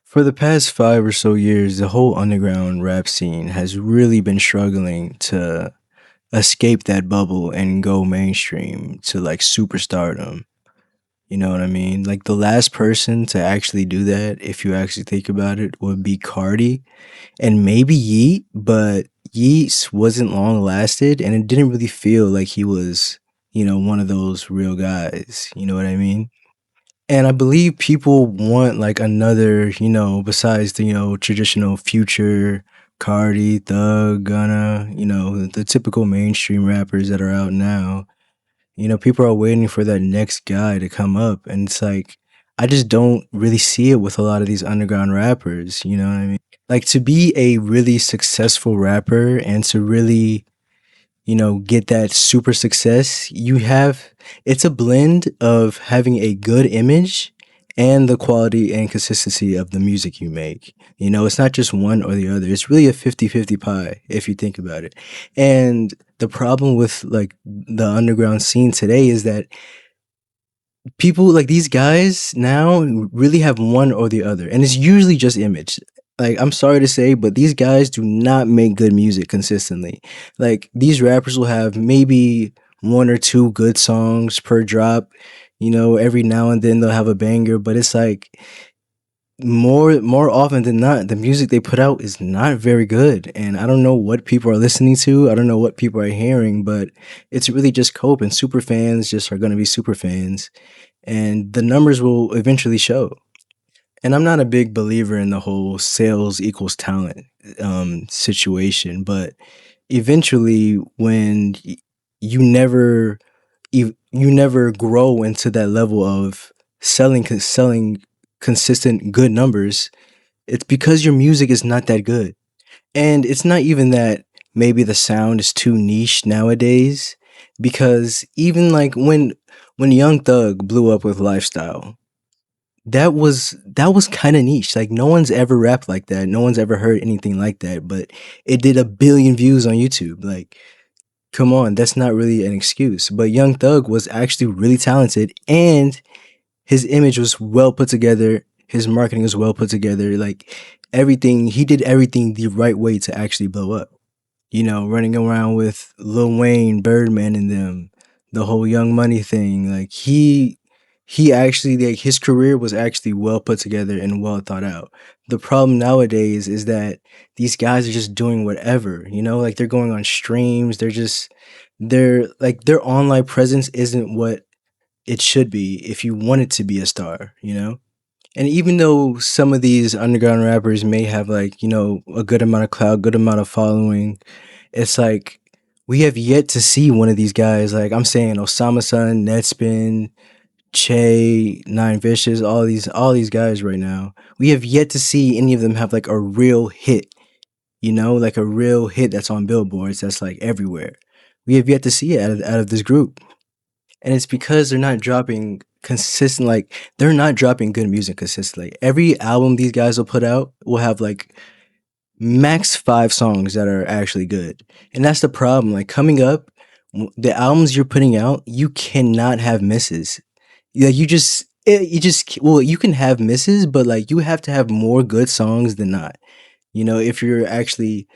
For the past 5 or so years, the whole underground rap scene has really been struggling to escape that bubble and go mainstream to like superstardom. You know what I mean? Like the last person to actually do that, if you actually think about it, would be Cardi and maybe Yeet, but Yeats wasn't long lasted and it didn't really feel like he was, one of those real guys. You know what I mean? And I believe people want like another, besides the, traditional Future, Cardi, Thug, Gunna, the typical mainstream rappers that are out now. People are waiting for that next guy to come up. And it's like, I just don't really see it with a lot of these underground rappers. You know what I mean? Like to be a really successful rapper and to really get that super success, it's a blend of having a good image and the quality and consistency of the music you make. It's not just one or the other. It's really a 50-50 pie if you think about it. And the problem with like the underground scene today is that people like these guys now really have one or the other, and it's usually just image. Like I'm sorry to say, but these guys do not make good music consistently. Like these rappers will have maybe one or two good songs per drop. Every now and then they'll have a banger, but it's like more often than not, the music they put out is not very good. And I don't know what people are listening to. I don't know what people are hearing, but it's really just cope, and super fans just are gonna be super fans, and the numbers will eventually show. And I'm not a big believer in the whole sales equals talent situation, but eventually, when you never you never grow into that level of selling consistent good numbers, it's because your music is not that good. And it's not even that maybe the sound is too niche nowadays, because even like when Young Thug blew up with Lifestyle, that was kind of niche. Like no one's ever rapped like that. No one's ever heard anything like that, but it did a billion views on YouTube. Like come on, that's not really an excuse. But Young Thug was actually really talented, and his image was well put together. His marketing was well put together. Like everything, he did everything the right way to actually blow up. Running around with Lil Wayne, Birdman, and them, the whole Young Money thing. Like he actually like his career was actually well put together and well thought out. The problem nowadays is that these guys are just doing whatever. Like they're going on streams. They're like their online presence isn't what it should be if you want it to be a star. And even though some of these underground rappers may have like, a good amount of clout, good amount of following, it's like we have yet to see one of these guys. Like I'm saying, Osama Sun, Netspin, Che, Nine Vicious, all these guys right now. We have yet to see any of them have like a real hit, like a real hit that's on billboards, that's like everywhere. We have yet to see it out of this group. And it's because they're not dropping good music consistently. Every album these guys will put out will have like max 5 songs that are actually good. And that's the problem. Like coming up, the albums you're putting out, you cannot have misses. Yeah, well, you can have misses, but like you have to have more good songs than not. If you're actually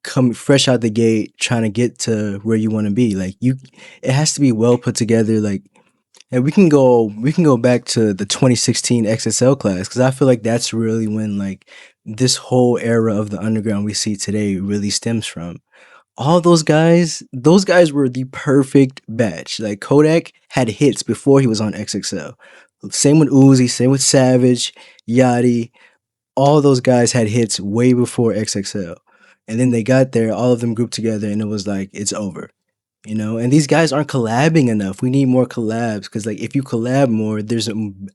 come fresh out the gate trying to get to where you want to be, like it has to be well put together. Like, and we can go back to the 2016 XSL class, because I feel like that's really when like this whole era of the underground we see today really stems from. All those guys were the perfect batch. Like Kodak had hits before he was on XXL. Same with Uzi, same with Savage, Yachty. All those guys had hits way before XXL. And then they got there, all of them grouped together, and it was like it's over. And these guys aren't collabing enough. We need more collabs, because like if you collab more, there's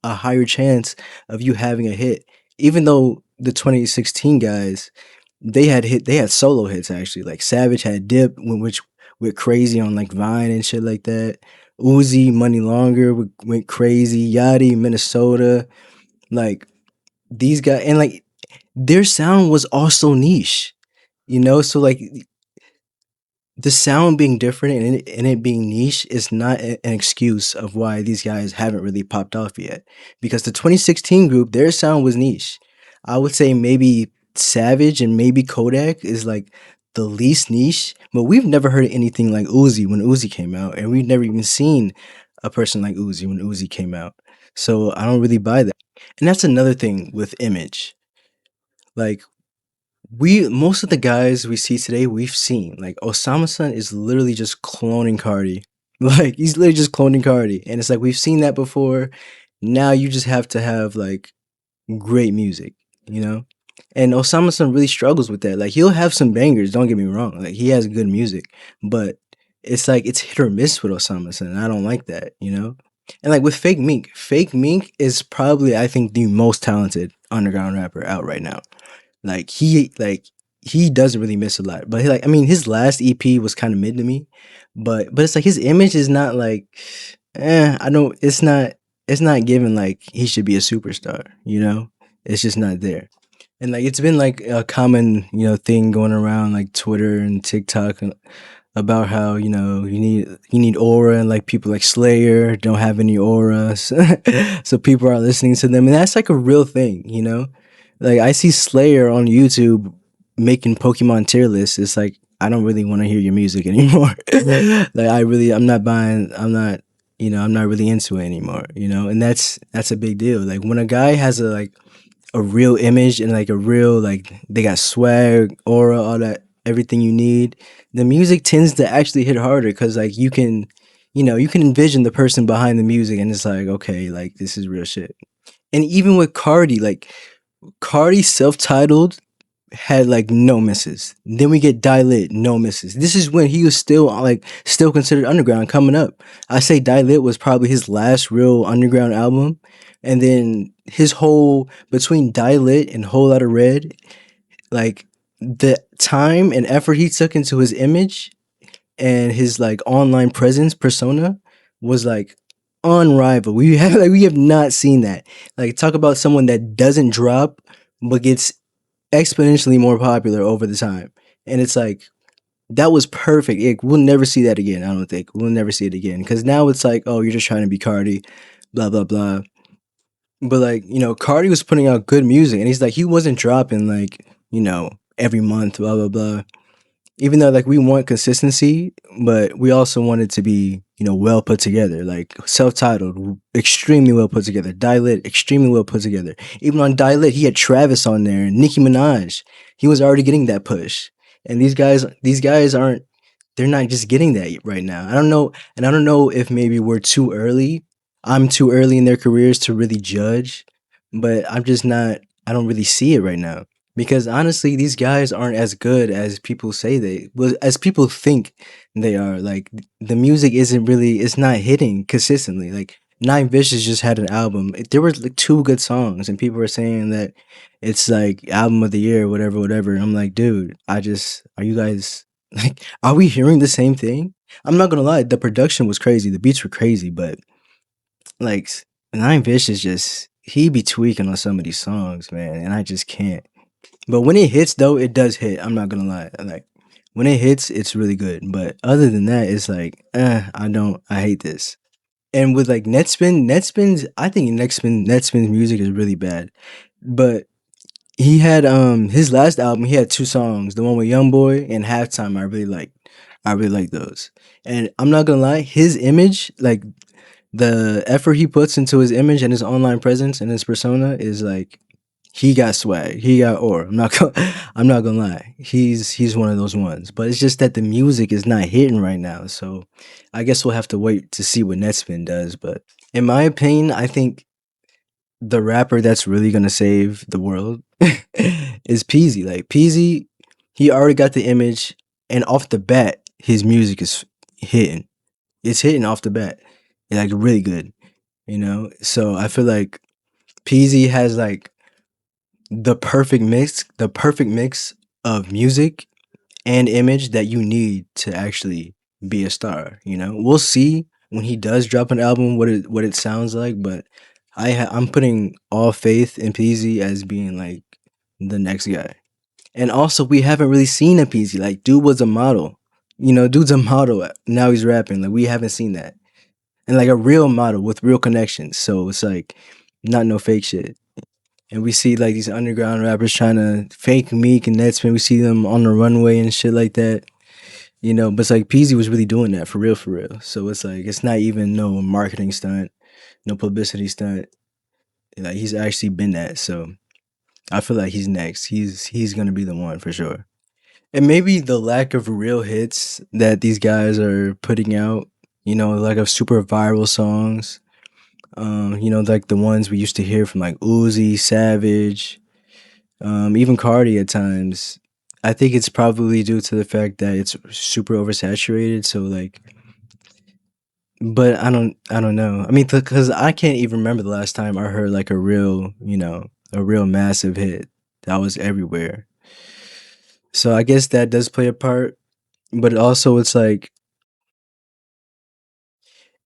a higher chance of you having a hit. Even though the 2016 guys, they had solo hits actually. Like Savage had Dip, which went crazy on like Vine and shit like that. Uzi, Money Longer went crazy. Yachty, Minnesota, like these guys, and like their sound was also niche. So like the sound being different and it being niche is not an excuse of why these guys haven't really popped off yet. Because the 2016 group, their sound was niche. I would say maybe Savage and maybe Kodak is like the least niche, but we've never heard anything like Uzi when Uzi came out, and we've never even seen a person like Uzi when Uzi came out. So I don't really buy that. And that's another thing with image. Like we most of the guys we see today we've seen. Like Osama Sun is literally just cloning Cardi. Like he's literally just cloning Cardi. And it's like we've seen that before. Now you just have to have like great music, you know? And Osama Sun really struggles with that. Like he'll have some bangers, don't get me wrong. Like he has good music, but it's like it's hit or miss with Osama Sun. And I don't like that, you know? And like with Fake Mink is probably I think the most talented underground rapper out right now. Like he doesn't really miss a lot. But like I mean his last EP was kind of mid to me. But it's like his image is not like I don't it's not given like he should be a superstar, you know? It's just not there. And like it's been like a common, thing going around like Twitter and TikTok about how you need aura, and like people like Slayer don't have any aura, so people are listening to them, and that's like a real thing, like I see Slayer on YouTube making Pokemon tier lists. It's like I don't really want to hear your music anymore. Like I'm not buying. I'm not really into it anymore. And that's a big deal. Like when a guy has a real image and like a real like they got swag, aura, all that everything you need, the music tends to actually hit harder because like you can envision the person behind the music and it's like okay, like this is real shit. And even with Cardi, like Cardi self-titled had like no misses. Then we get Die Lit, no misses. This is when he was still considered underground coming up. I say Die Lit was probably his last real underground album. And then his whole between Die Lit and Whole Lotta Red, like the time and effort he took into his image and his like online presence persona was like unrivaled. We have not seen that. Like talk about someone that doesn't drop but gets exponentially more popular over the time. And it's like that was perfect. We'll never see that again. I don't think we'll never see it again because now it's like, oh, you're just trying to be Cardi, blah blah blah. But like Cardi was putting out good music, and he's like he wasn't dropping like every month, blah blah blah. Even though like we want consistency, but we also want it to be well put together, like self-titled, extremely well put together. Die Lit, extremely well put together. Even on Die Lit, he had Travis on there and Nicki Minaj. He was already getting that push, and these guys aren't. They're not just getting that right now. I don't know, and I don't know if maybe we're too early. I'm too early in their careers to really judge, but I'm just not. I don't really see it right now. Because honestly, these guys aren't as good as people say as people think they are. Like the music isn't really, it's not hitting consistently. Like Nine Vicious just had an album. There were like two good songs, and people were saying that it's like album of the year, whatever, whatever. And I'm like, dude, are you guys like, are we hearing the same thing? I'm not gonna lie, the production was crazy, the beats were crazy, but like Nine Vicious just he be tweaking on some of these songs, man, and I just can't. But when it hits though, it does hit. I'm not gonna lie. Like when it hits, it's really good. But other than that, it's like, I hate this. And with like Netspin's I think Netspin's music is really bad. But he had his last album, he had two songs. The one with Youngboy and Halftime, I really like. I really like those. And I'm not gonna lie, his image, like the effort he puts into his image and his online presence and his persona is like he got swag. He got aura. I'm not gonna lie. He's one of those ones. But it's just that the music is not hitting right now. So I guess we'll have to wait to see what Netspin does. But in my opinion, I think the rapper that's really gonna save the world is Peasy. Like Peasy, he already got the image, and off the bat, his music is hitting. It's hitting off the bat. Like really good. So I feel like Peasy has like the perfect mix of music and image that you need to actually be a star. We'll see when he does drop an album what it sounds like, but I'm putting all faith in Peasy as being like the next guy. And also, we haven't really seen a Peasy. Like, dude was a model. Dude's a model. Now he's rapping. Like, we haven't seen that. And like a real model with real connections. So it's like not no fake shit. And we see like these underground rappers trying to fake Meek and Netsman. We see them on the runway and shit like that. But it's like Peasy was really doing that for real, for real. So it's like it's not even no marketing stunt, no publicity stunt. Like he's actually been that. So I feel like he's next. He's gonna be the one for sure. And maybe the lack of real hits that these guys are putting out, like of super viral songs. Like the ones we used to hear from like Uzi, Savage, even Cardi at times. I think it's probably due to the fact that it's super oversaturated. So like, but I don't know. I mean, because I can't even remember the last time I heard like a real massive hit that was everywhere. So I guess that does play a part. But also, it's like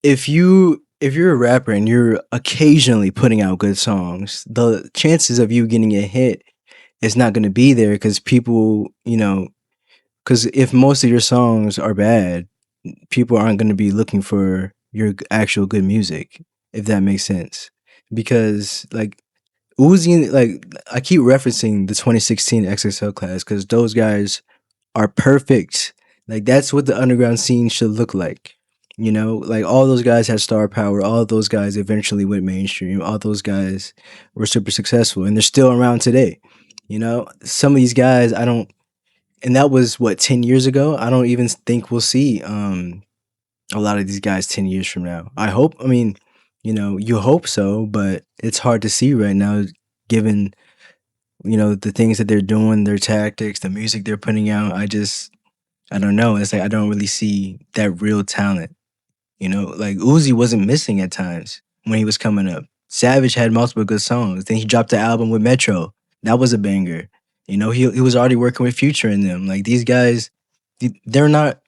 if you're a rapper and you're occasionally putting out good songs, the chances of you getting a hit is not going to be there because people, because if most of your songs are bad, people aren't going to be looking for your actual good music, if that makes sense. Because like Uzi, like I keep referencing the 2016 XXL class because those guys are perfect. Like that's what the underground scene should look like. Like all those guys had star power. All of those guys eventually went mainstream. All those guys were super successful, and they're still around today. Some of these guys I don't, and that was what 10 years ago. I don't even think we'll see a lot of these guys 10 years from now. I hope. I mean, you hope so, but it's hard to see right now, given the things that they're doing, their tactics, the music they're putting out. I don't know. It's like I don't really see that real talent. Like Uzi wasn't missing at times when he was coming up. Savage had multiple good songs. Then he dropped the album with Metro. That was a banger. He was already working with Future in them. Like these guys, they're not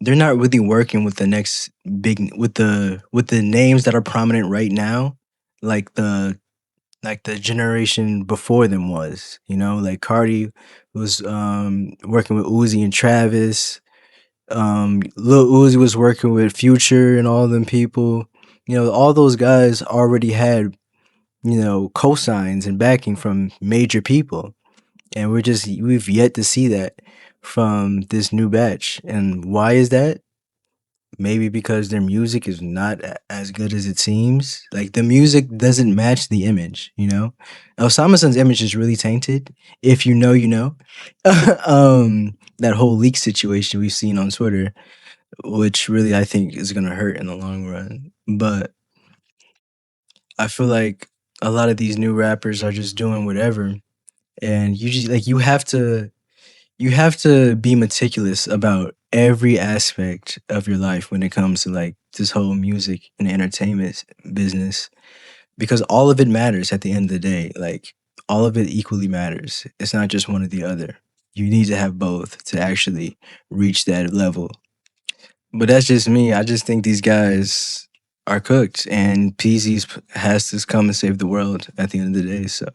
they're not really working with the next big with the names that are prominent right now, like the generation before them was. Like Cardi was working with Uzi and Travis. Lil Uzi was working with Future and all them people. All those guys already had, cosigns and backing from major people. And we've yet to see that from this new batch. And why is that? Maybe because their music is not as good as it seems. Like the music doesn't match the image, Osama image is really tainted. If you know, you know. That whole leak situation we've seen on Twitter, which really I think is gonna hurt in the long run. But I feel like a lot of these new rappers are just doing whatever, and you just like you have to be meticulous about every aspect of your life when it comes to like this whole music and entertainment business because all of it matters at the end of the day. Like all of it equally matters. It's not just one or the other. You need to have both to actually reach that level. But that's just me. I just think these guys are cooked, and PZ's has to come and save the world at the end of the day. So